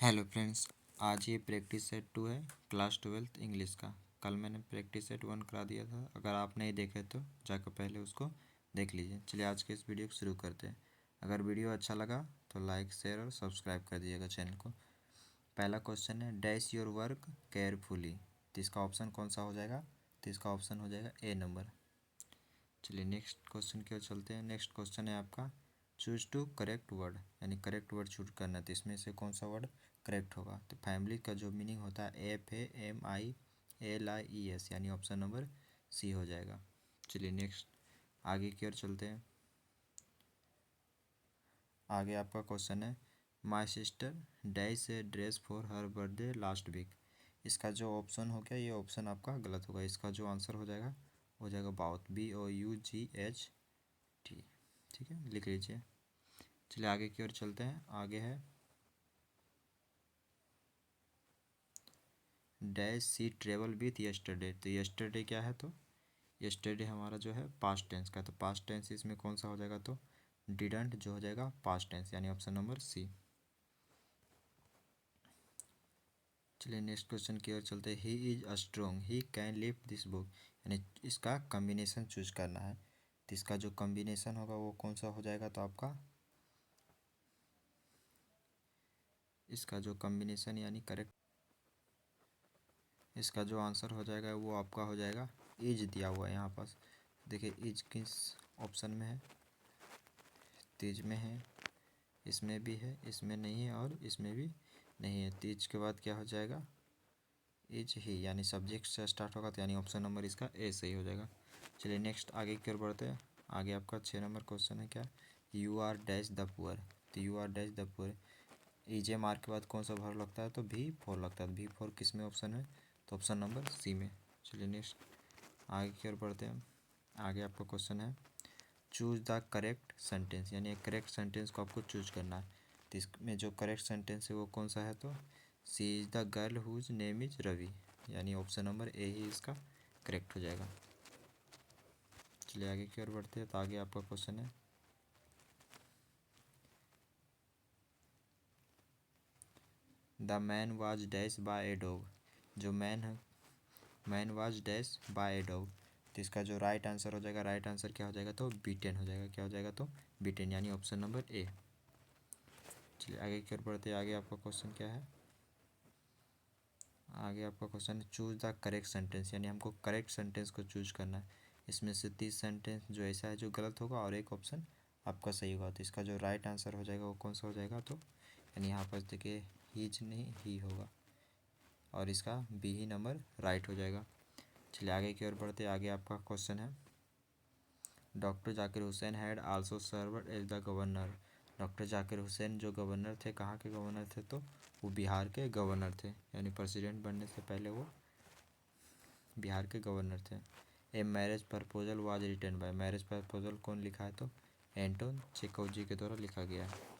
Hello friends, आज ये practice set 2 है क्लास 12th इंग्लिश का। कल मैंने प्रैक्टिस सेट 1 करा दिया था। अगर आप नहीं देखे तो जाकर पहले उसको देख लीजिए। चलिए आज के इस वीडियो को शुरू करते हैं। अगर वीडियो अच्छा लगा तो लाइक शेयर और सब्सक्राइब कर दीजिएगा चैनल को। पहला क्वेश्चन है डैश योर वर्क केयरफुली। तो इसका ऑप्शन कौन सा हो जाएगा? तो इसका ऑप्शन हो जाएगा ए नंबर। चलिए नेक्स्ट क्वेश्चन की ओर चलते हैं। नेक्स्ट क्वेश्चन है आपका चूज टू करेक्ट वर्ड, यानी करेक्ट वर्ड चूज करना है। तो इसमें से कौन सा वर्ड करेक्ट होगा? तो फैमिली का जो मीनिंग होता है FAMILIES, यानी ऑप्शन नंबर सी हो जाएगा। चलिए नेक्स्ट आगे की ओर चलते हैं। आगे आपका क्वेश्चन है my sister dash a dress for her birthday last week. इसका जो ऑप्शन हो गया ये ऑप्शन आपका गलत होगा। इसका जो आंसर हो जाएगा बाउथ, BOUGHT। ठीक है, लिख लीजिए। चलिए आगे की ओर चलते हैं। आगे है dash C travel with yesterday. तो यस्टरडे क्या है? तो यस्टरडे हमारा जो है पास्ट टेंस का। तो पास्ट टेंस इसमें कौन सा हो जाएगा? तो डिडंट जो हो जाएगा पास्ट टेंस, यानी ऑप्शन नंबर सी। चलिए नेक्स्ट क्वेश्चन की ओर चलते हैं। He is a strong he can lift this book, यानी इसका कम्बिनेशन चूज करना है। तो इसका जो कम्बिनेशन होगा वो कौन सा हो जाएगा? तो आपका इसका जो कम्बिनेशन यानी करेक्ट, इसका जो आंसर हो जाएगा वो आपका हो जाएगा इज दिया हुआ है यहाँ पास। देखिए इज किस ऑप्शन में है? तीज में है, इसमें भी है, इसमें नहीं है और इसमें भी नहीं है। तीज के बाद क्या हो जाएगा? इज ही, यानी सब्जेक्ट से स्टार्ट होगा। तो यानी ऑप्शन नंबर इसका ए सही हो जाएगा। चलिए नेक्स्ट आगे की ओर बढ़ते हैं। आगे आपका 6 नंबर क्वेश्चन है क्या? You are dash the poor. तो you are dash the poor, ईजे मार्क के बाद कौन सा वर्ब लगता है? तो V4 लगता है। V4 किस में ऑप्शन है? तो ऑप्शन नंबर सी में। चलिए नेक्स्ट आगे की ओर बढ़ते हैं। आगे आपका क्वेश्चन है चूज द करेक्ट सेंटेंस, यानी करेक्ट सेंटेंस को आपको चूज करना है। तो इसमें जो करेक्ट सेंटेंस है वो कौन सा है? तो she is the girl whose name is Ravi, यानी ऑप्शन नंबर ए ही इसका करेक्ट हो जाएगा। चलिए आगे की ओर बढ़ते हैं। तो आगे आपका क्वेश्चन है the man was dash by a dog. जो मैन है, man was dash by a dog. तो इसका जो राइट आंसर हो जाएगा, राइट आंसर क्या हो जाएगा? तो बीटेन हो जाएगा। क्या हो जाएगा? तो बीटेन, यानी ऑप्शन नंबर ए। चलिए आगे की ओर बढ़ते हैं। आगे आपका क्वेश्चन क्या है? आगे आपका क्वेश्चन है चूज द करेक्ट सेंटेंस, यानी हमको करेक्ट सेंटेंस को चूज करना है। इसमें से 30 सेंटेंस जो ऐसा है जो गलत होगा और एक ऑप्शन आपका सही होगा। तो इसका जो राइट आंसर हो जाएगा वो कौन सा हो जाएगा? तो यानी यहाँ पर देखिए हीज नहीं ही होगा और इसका बी ही नंबर राइट हो जाएगा। चलिए आगे की ओर बढ़ते। आगे आपका क्वेश्चन है doctor Zakir Hussain had also served as the governor. Doctor Zakir Hussain जो गवर्नर थे, कहाँ के गवर्नर थे? तो वो बिहार के गवर्नर थे, यानी प्रेसिडेंट बनने से पहले वो बिहार के गवर्नर थे। A marriage proposal was written by, marriage proposal कौन लिखा है? तो एंटोन चेखव जी के द्वारा लिखा गया है।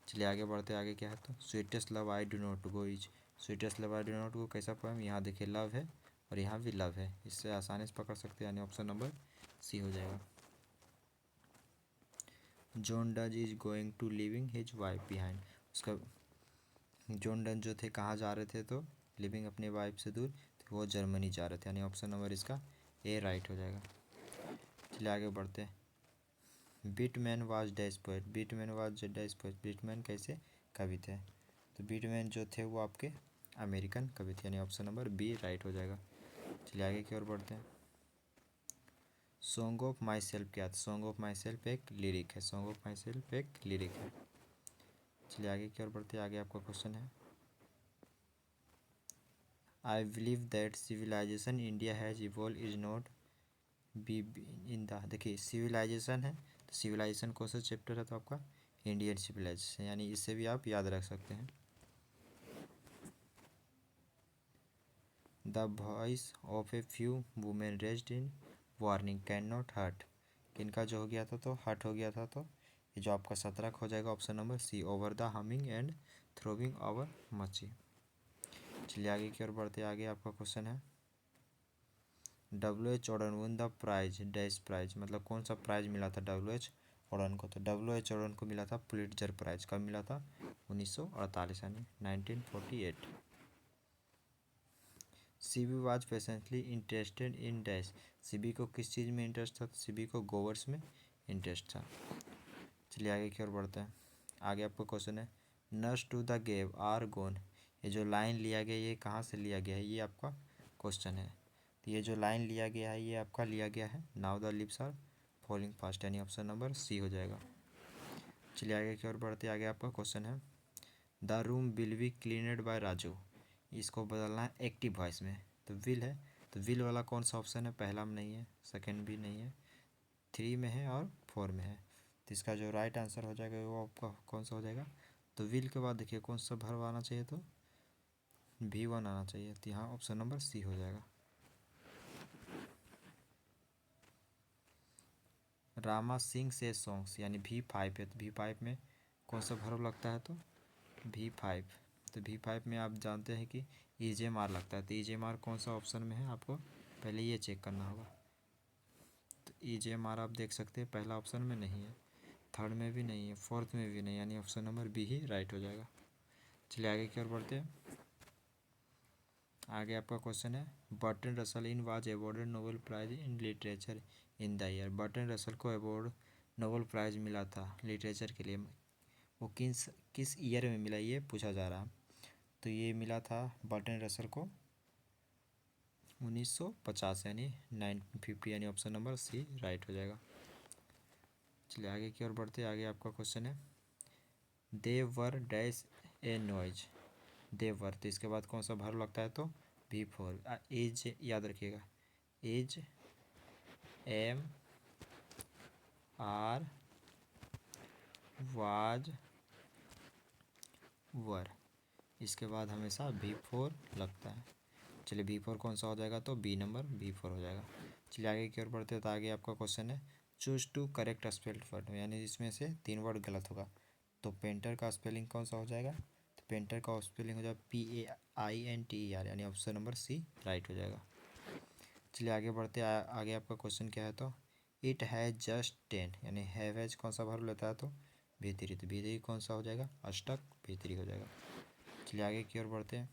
चलिए आगे बढ़ते। आगे क्या है? तो sweetest love I do not go is. Sweetest love I do not go कैसा पोएम? यहाँ देखिए लव है और यहाँ भी लव है, इससे आसानी से पकड़ सकते हैं, यानी ऑप्शन नंबर सी हो जाएगा। John does is going to living his wife behind. उसका जॉन डज जो थे कहाँ जा रहे थे? तो लिविंग अपने वाइफ से दूर, तो वो जर्मनी जा रहे थे, यानी ऑप्शन नंबर इसका ए राइट हो जाएगा। चलिए आगे बढ़ते हैं। Whitman was dash poet, Whitman was dash poet, Whitman कैसे कवि थे? तो बिटमैन जो थे वो आपके अमेरिकन कवि थे, यानी ऑप्शन नंबर बी राइट हो जाएगा। चलिए आगे की ओर बढ़ते हैं। सॉन्ग ऑफ माई सेल्फ क्या था? सॉन्ग ऑफ माई सेल्फ एक लिरिक है। सॉन्ग ऑफ माई सेल्फ एक लिरिक है। चलिए आगे की ओर बढ़ते हैं। आगे आपका क्वेश्चन है I believe that civilization India has evolve is not be in the. देखिए सिविलाइजेशन है, तो सिविलाइजेशन कौन सा चैप्टर है? तो आपका इंडियन सिविलाइजेशन, यानी इससे भी आप याद रख सकते हैं। The voice of a few women raised in warning can not hurt. किनका जो हो गया था? तो हर्ट हो गया था। तो ये जो आपका 17 हो जाएगा option number C, over the humming and throwing over much. चलिए आगे की ओर बढ़ते। आगे आपका क्वेश्चन है WH Auden won the prize dash prize, मतलब कौन सा प्राइज मिला था WH ओडन को। तो WH ओडन को मिला था पुलिट्जर प्राइज, कब मिला था? 1948 यानी 1948। CB was patiently interested in dash. CB को किस चीज़ में इंटरेस्ट था? सीबी को गोवर्स में इंटरेस्ट था। चलिए आगे की ओर बढ़ते हैं। आगे आपका क्वेश्चन है nurse to the gave are gone. ये जो लाइन लिया गया ये कहाँ से लिया गया है, ये आपका क्वेश्चन है। तो ये जो लाइन लिया गया है ये आपका लिया गया है now the lips are falling fast, यानी ऑप्शन नंबर सी हो जाएगा। चलिए आगे की ओर बढ़ते, आगे आपका क्वेश्चन है the room will be cleaned by Raju. इसको बदलना है एक्टिव वॉइस में। तो विल है, तो विल वाला कौन सा ऑप्शन है? पहला में नहीं है, सेकंड भी नहीं है, 3 में है और 4 में है। तो इसका जो राइट आंसर हो जाएगा वो आपका कौन सा हो जाएगा? तो विल के बाद देखिए कौन सा वर्ब आना चाहिए, तो V1 आना चाहिए। तो यहाँ ऑप्शन नंबर सी हो जाएगा। रामा सिंह से सॉन्ग्स यानी V5 है, तो V5 में कौन सा वर्ब लगता है? तो V5। तो V5 में आप जानते हैं कि EJMR लगता है। तो EJMR कौन सा ऑप्शन में है आपको पहले ये चेक करना होगा। तो EJMR आप देख सकते हैं पहला ऑप्शन में नहीं है, थर्ड में भी नहीं है, फोर्थ में भी नहीं, यानी ऑप्शन नंबर बी ही राइट हो जाएगा। चलिए आगे की ओर बढ़ते हैं। आगे आपका क्वेश्चन है Bertrand Russell in was awarded Nobel prize in literature in the year. Bertrand Russell को अवॉर्ड नोबेल प्राइज मिला था लिटरेचर के लिए, वो किस ईयर में मिला ये पूछा जा रहा है। तो ये मिला था बर्टन रसल को 1950 यानी 1950, यानी ऑप्शन नंबर सी राइट हो जाएगा। चलिए आगे की ओर बढ़ते हैं। आगे आपका क्वेश्चन है दे वर डैश ए नॉइज। दे वर, तो इसके बाद कौन सा वर्ब लगता है? तो V4। एज याद रखिएगा, एज MR वाज वर, इसके बाद हमेशा V4 लगता है। चलिए V4 कौन सा हो जाएगा? तो B नंबर V4 हो जाएगा। चलिए आगे की ओर बढ़ते हैं। तो आगे आपका क्वेश्चन है choose to correct spelled word, यानी इसमें से 3 वर्ड गलत होगा। तो पेंटर का स्पेलिंग कौन सा हो जाएगा? तो पेंटर का स्पेलिंग हो जाएगा PAINTER, यानी ऑप्शन नंबर सी राइट हो जाएगा। चलिए आगे बढ़ते हैं। आगे आपका क्वेश्चन क्या है? तो इट हैज़ जस्ट 10, यानी हैज कौन सा वर्ब लेता है? तो V3। तो V3 कौन सा हो जाएगा? अष्टक V3 हो जाएगा। चलिए आगे की ओर बढ़ते हैं।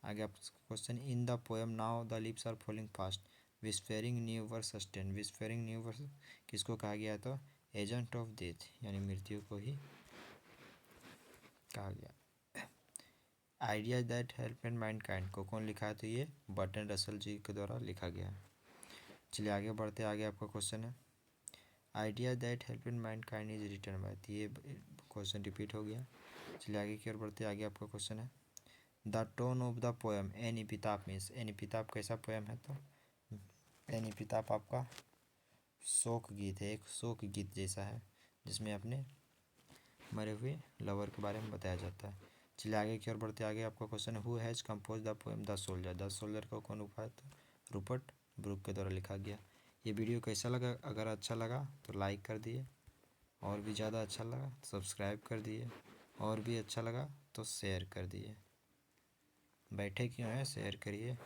आगे आप question in the poem now the lips are falling fast whispering new verse sustain. Whispering new verse किसको कहा गया? तो एजेंट ऑफ डेथ, यानी मृत्यु को ही कहा गया। Idea that help in mind kind को कौन लिखा है? तो ये बर्टन रसल जी के द्वारा लिखा गया है। चलिए आगे बढ़ते हैं। आगे आपका क्वेश्चन है idea that help in mankind is written by. तो ये क्वेश्चन रिपीट हो गया। चलिए आगे की ओर बढ़ते हैं। आगे आपका क्वेश्चन है the tone of the poem an epitaph means. An epitaph कैसा पोएम है? तो एन एपिताफ आपका शोक गीत है, एक शोक गीत जैसा है जिसमें अपने मरे हुए लवर के बारे में बताया जाता है। चलिए आगे की ओर बढ़ते। आगे आपका question who has compose the poem the soldier. The soldier को कौन लिखा है? तो रूपर्ट ब्रूक के द्वारा लिखा गया। ये वीडियो कैसा लगा? अगर अच्छा लगा तो लाइक कर दिए, और भी ज़्यादा अच्छा लगा तो सब्सक्राइब कर दिए, और भी अच्छा लगा तो शेयर कर दिए। बैठे क्यों हैं? शेयर करिए।